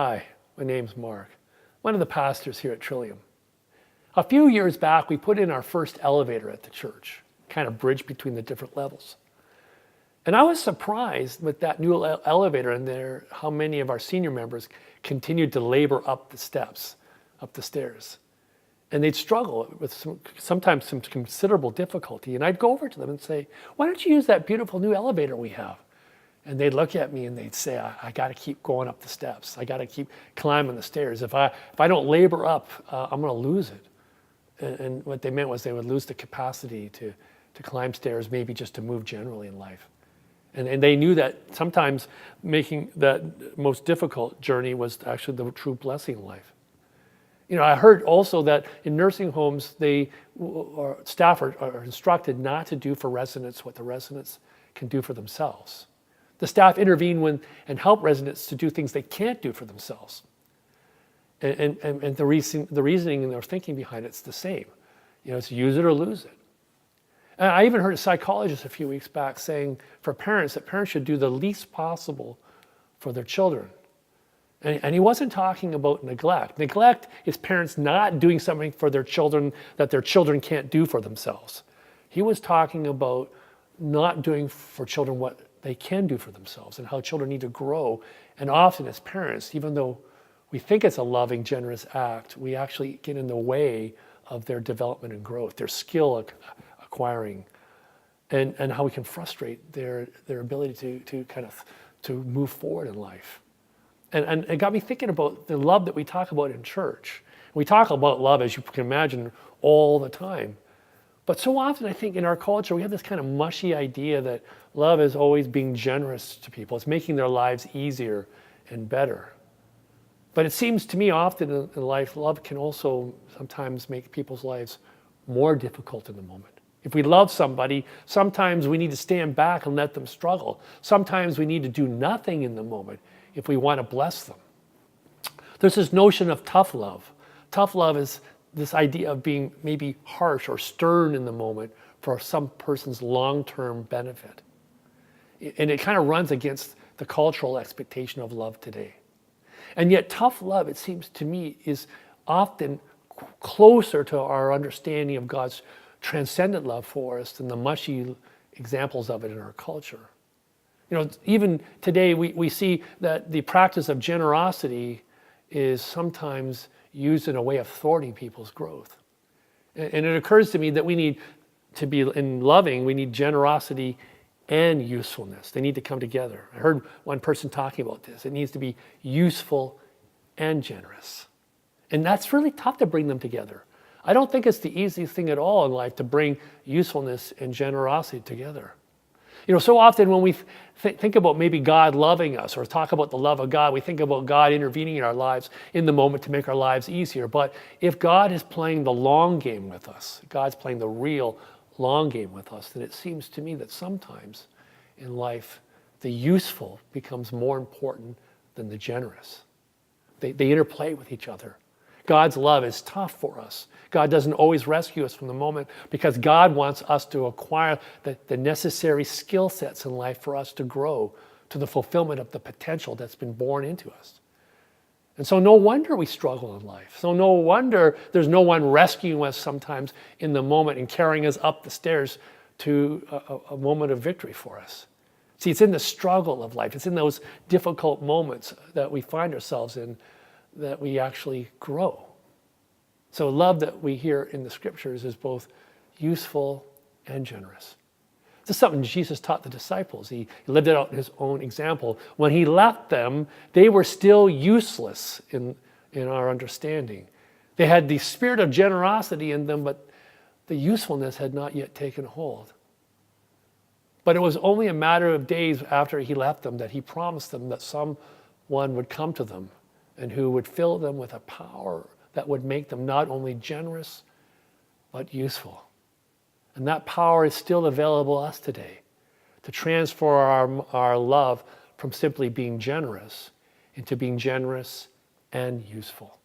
Hi, my name's Mark, one of the pastors here at Trillium. A few years back, we put in our first elevator at the church, kind of bridge between the different levels. And I was surprised with that new elevator in there, how many of our senior members continued to labor up the steps, up the stairs. And they'd struggle with sometimes some considerable difficulty. And I'd go over to them and say, why don't you use that beautiful new elevator we have? And they'd look at me and they'd say, I got to keep going up the steps. I got to keep climbing the stairs. If I don't labor up, I'm going to lose it. And what they meant was they would lose the capacity to climb stairs, maybe just to move generally in life. And they knew that sometimes making that most difficult journey was actually the true blessing in life. You know, I heard also that in nursing homes, staff are instructed not to do for residents what the residents can do for themselves. The staff intervene and help residents to do things they can't do for themselves. And the reasoning and their thinking behind it's the same. You know, it's use it or lose it. And I even heard a psychologist a few weeks back saying for parents that parents should do the least possible for their children. And he wasn't talking about neglect. Neglect is parents not doing something for their children that their children can't do for themselves. He was talking about not doing for children what they can do for themselves and how children need to grow. And often as parents, even though we think it's a loving, generous act, we actually get in the way of their development and growth, their skill acquiring, and how we can frustrate their ability to move forward in life. And it got me thinking about the love that we talk about in church. We talk about love, as you can imagine, all the time. But so often, I think in our culture, we have this kind of mushy idea that love is always being generous to people. It's making their lives easier and better. But it seems to me often in life, love can also sometimes make people's lives more difficult in the moment. If we love somebody, sometimes we need to stand back and let them struggle. Sometimes we need to do nothing in the moment if we want to bless them. There's this notion of tough love. Tough love is this idea of being maybe harsh or stern in the moment for some person's long-term benefit. And it kind of runs against the cultural expectation of love today. And yet tough love, it seems to me, is often closer to our understanding of God's transcendent love for us than the mushy examples of it in our culture. You know, even today we see that the practice of generosity is sometimes used in a way of thwarting people's growth. And it occurs to me that we need to be, in loving, we need generosity and usefulness. They need to come together. I heard one person talking about this. It needs to be useful and generous. And that's really tough to bring them together. I don't think it's the easiest thing at all in life to bring usefulness and generosity together. You know, so often when we think about maybe God loving us or talk about the love of God, we think about God intervening in our lives in the moment to make our lives easier. But if God is playing the long game with us, God's playing the real long game with us, then it seems to me that sometimes in life, the useful becomes more important than the generous. They interplay with each other. God's love is tough for us. God doesn't always rescue us from the moment because God wants us to acquire the necessary skill sets in life for us to grow to the fulfillment of the potential that's been born into us. And so no wonder we struggle in life. So no wonder there's no one rescuing us sometimes in the moment and carrying us up the stairs to a moment of victory for us. See, it's in the struggle of life. It's in those difficult moments that we find ourselves in that we actually grow. So love that we hear in the scriptures is both useful and generous. This is something Jesus taught the disciples. He lived it out in his own example. When he left them, they were still useless in our understanding. They had the spirit of generosity in them, but the usefulness had not yet taken hold. But it was only a matter of days after he left them that he promised them that someone would come to them and who would fill them with a power that would make them not only generous, but useful. And that power is still available to us today to transfer our love from simply being generous into being generous and useful.